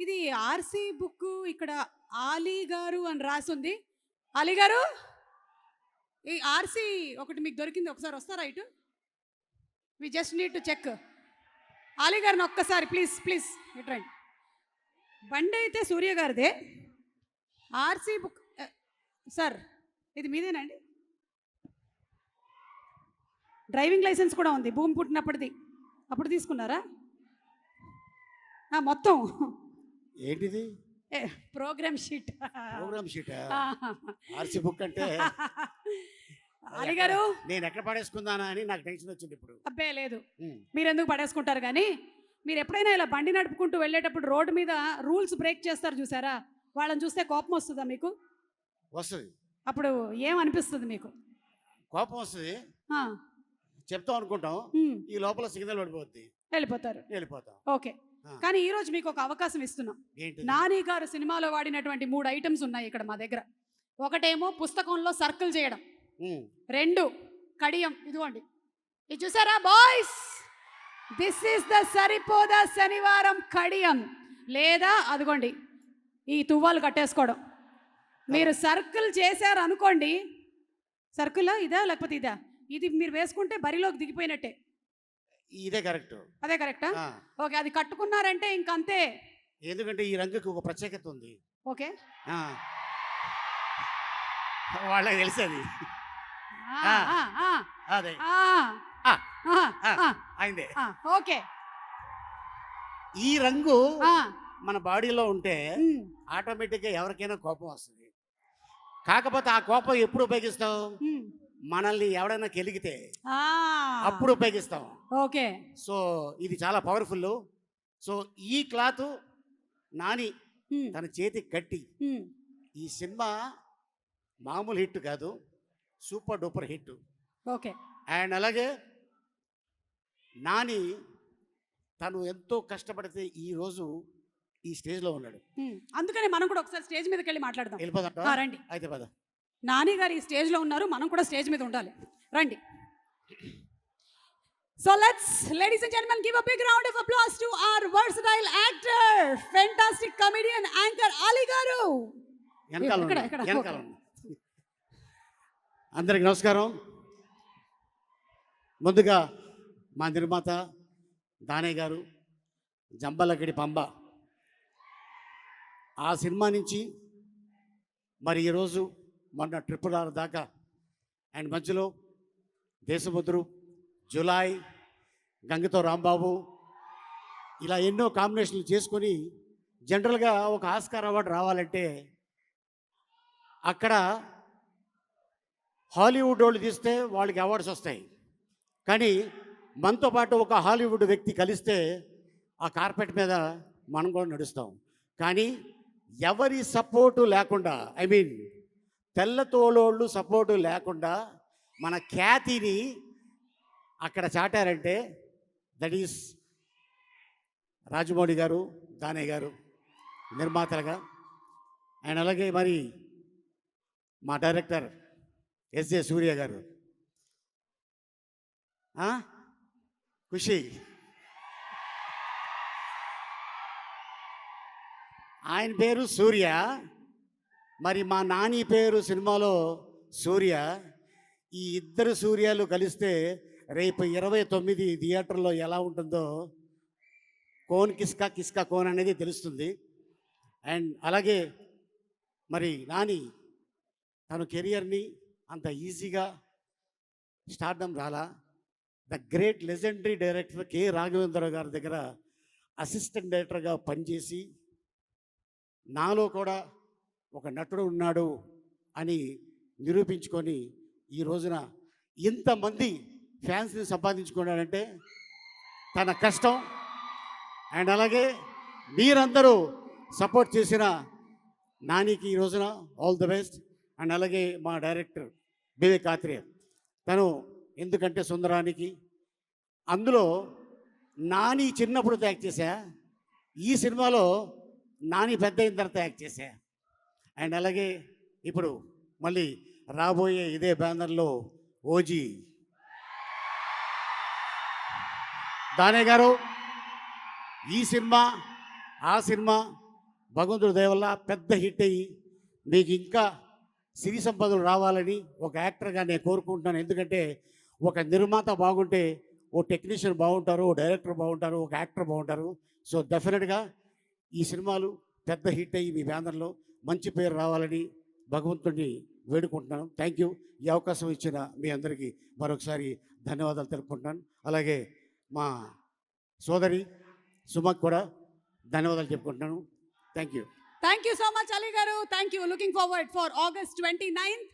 ఇది RC book ఇక్కడ ఆలీ గారు అని రాసుంది. అలీ గారు, ఈ ఆర్సీ ఒకటి మీకు దొరికింది, ఒకసారి వస్తారా ఇటు? We just need to check. Ali గారిని ఒక్కసారి ప్లీజ్ ప్లీజ్ ఇటు రండి. బండి అయితే సూర్య గారిదే. ఆర్సీ బుక్ సార్ ఇది మీదేనండి? డ్రైవింగ్ లైసెన్స్ కూడా ఉంది, భూమి పుట్టినప్పటిది. అప్పుడు తీసుకున్నారా? మొత్తం ఏంటిది? Programme sheet. Programme sheet. RC book అంటే అలీ గారు, నేను ఎక్కడ పడేసుకుందానా అని నాకు టెన్షన్ వచ్చింది ఇప్పుడు. అబ్బే లేదు, మీరు ఎందుకు పడేసుకుంటారు కానీ, మీరు ఎప్పుడైనా ఇలా బండి నడుపుకుంటూ వెళ్ళేటప్పుడు రోడ్డు మీద రూల్స్ బ్రేక్ చేస్తారు చూసారా, వాళ్ళని చూస్తే కోపం వస్తుందా మీకు? వస్తుంది. అప్పుడు ఏమనిపిస్తుంది మీకు? కోపం వస్తుంది, చెప్తాం అనుకుంటాం, ఈ లోపల సిగ్నల్ పడిపోద్ది, వెళ్ళిపోతాం. ఓకే, కానీ ఈ రోజు మీకు ఒక అవకాశం ఇస్తున్నాం. నాని గారు సినిమాలో వాడినటువంటి 3 ఐటమ్స్ ఉన్నాయి ఇక్కడ మా దగ్గర. ఒకటేమో పుస్తకంలో సర్కిల్ చేయడం, 2 కడియం, ఇదిగోండి ఇది చూసారా బాయ్స్, దిస్ ఈస్ ద సరిపోదా శనివారం కడియం, లేదా అదిగోండి ఈ తువ్వాలు కట్టేసుకోవడం. మీరు సర్కిల్ చేశారు అనుకోండి, సర్కిల్ ఇదా లేకపోతే ఇదా, ఇది మీరు వేసుకుంటే బరిలోకి దిగిపోయినట్టే. ఇదే కరెక్ట్. అదే కరెక్టా? ఓకే, అది కట్టుకున్నారంటే ఇంకంతే. ఎందుకంటే ఈ రంగుకి ఒక ప్రత్యేకత ఉంది. ఓకే, వాళ్ళకి తెలిసేది. అదే అయిందే. ఓకే, ఈ రంగు మన బాడీలో ఉంటే ఆటోమేటిక్గా ఎవరికైనా కోపం వస్తుంది. కాకపోతే ఆ కోపం ఎప్పుడు ఉపయోగిస్తాం? మనల్ని ఎవడైనా కెలిగితే అప్పుడు ఉపయోగిస్తాం. ఓకే, సో ఇది చాలా పవర్ఫుల్. సో ఈ క్లాత్ నాని తన చేతికి కట్టి, ఈ సినిమా మామూలు హిట్ కాదు, super duper hit. Okay, and అలాగే నాని తను ఎంతో కష్టపడితే ఈరోజు ఈ స్టేజ్లో ఉన్నాడు. అందుకని మనం కూడా ఒకసారి స్టేజ్ మీదకి వెళ్ళి మాట్లాడదాం. వెళ్ళిపోదాం, రండి. అయితే పద. నాని గారు ఈ స్టేజ్లో ఉన్నారు, మనం కూడా స్టేజ్ మీద ఉండాలి, రండి. So ladies and gentlemen, give a big round of applause to our versatile actor, fantastic comedian, anchor Ali garu. అందరికి నమస్కారం. ముందుగా మా నిర్మాత దానయ్య గారు, జంబలకిడి పంబ, ఆ సినిమా నుంచి మరి ఈరోజు మొన్న RRR దాకా, అండ్ మధ్యలో దేశముద్రు, జులై, గంగతో రాంబాబు, ఇలా ఎన్నో కాంబినేషన్లు చేసుకొని జనరల్గా ఒక ఆస్కార్ అవార్డు రావాలంటే అక్కడ హాలీవుడ్ వాళ్ళు తీస్తే వాళ్ళకి అవార్డ్స్ వస్తాయి. కానీ మనతో పాటు ఒక హాలీవుడ్ వ్యక్తి కలిస్తే ఆ కార్పెట్ మీద మనం కూడా నడుస్తాం. కానీ ఎవరి సపోర్టు లేకుండా, ఐ మీన్ తెల్ల తోలోళ్ళు సపోర్టు లేకుండా మన ఖ్యాతిని అక్కడ చాటారంటే దట్ ఈస్ రాజమౌళి గారు, దానయ్య గారు నిర్మాతలుగా. అండ్ అలాగే మరి మా డైరెక్టర్ ఎస్జే సూర్య గారు, ఖుషి, ఆయన పేరు సూర్య, మరి మా నాని పేరు సినిమాలో సూర్య. ఈ ఇద్దరు సూర్యాలు కలిస్తే రేపు 29 థియేటర్లో ఎలా ఉంటుందో కోన్ కిస్కా కిస్కా కోన్ అనేది తెలుస్తుంది. అండ్ అలాగే మరి నాని తన కెరియర్ని అంత ఈజీగా స్టార్డమ్ రాలా. The great legendary director K Raghavendra Rao గారి దగ్గర అసిస్టెంట్ డైరెక్టర్గా పనిచేసి నాలో కూడా ఒక నటుడు ఉన్నాడు అని నిరూపించుకొని ఈ రోజున ఇంతమంది ఫ్యాన్స్ని సంపాదించుకున్నాడంటే తన కష్టం. అండ్ అలాగే మీరందరూ సపోర్ట్ చేసిన నానికి ఈ రోజున ఆల్ ది బెస్ట్. అండ్ అలాగే మా డైరెక్టర్ వివేక్ ఆత్రేయ, తను ఎందుకంటే సుందరానికి అందులో నాని చిన్నప్పుడు యాక్ట్ చేశా, ఈ సినిమాలో నాని పెద్ద అయిన తర్వాత యాక్ట్ చేశా. అండ్ అలాగే ఇప్పుడు మళ్ళీ రాబోయే ఇదే బ్యానర్లో ఓజీ దానయ్య గారు, ఈ సినిమా ఆ సినిమా భగవంతుడి దయ వల్ల పెద్ద హిట్ అయ్యి మీకు ఇంకా సిరి సంపదలు రావాలని ఒక యాక్టర్గా నేను కోరుకుంటున్నాను. ఎందుకంటే ఒక నిర్మాత బాగుంటే ఓ టెక్నీషియన్ బాగుంటారు, ఓ డైరెక్టర్ బాగుంటారు, ఒక యాక్టర్ బాగుంటారు. సో డెఫినెట్గా ఈ సినిమాలు పెద్ద హిట్ అయ్యి మీ బ్యానర్లో మంచి పేరు రావాలని భగవంతుడిని వేడుకుంటున్నాను. Thank you. ఈ అవకాశం ఇచ్చిన మీ అందరికీ మరొకసారి ధన్యవాదాలు తెలుపుకుంటున్నాను. అలాగే మా సోదరి సుమకు కూడా ధన్యవాదాలు చెప్పుకుంటున్నాను. Thank you. Thank you so much Ali garu. Thank you. Looking forward for August 29th.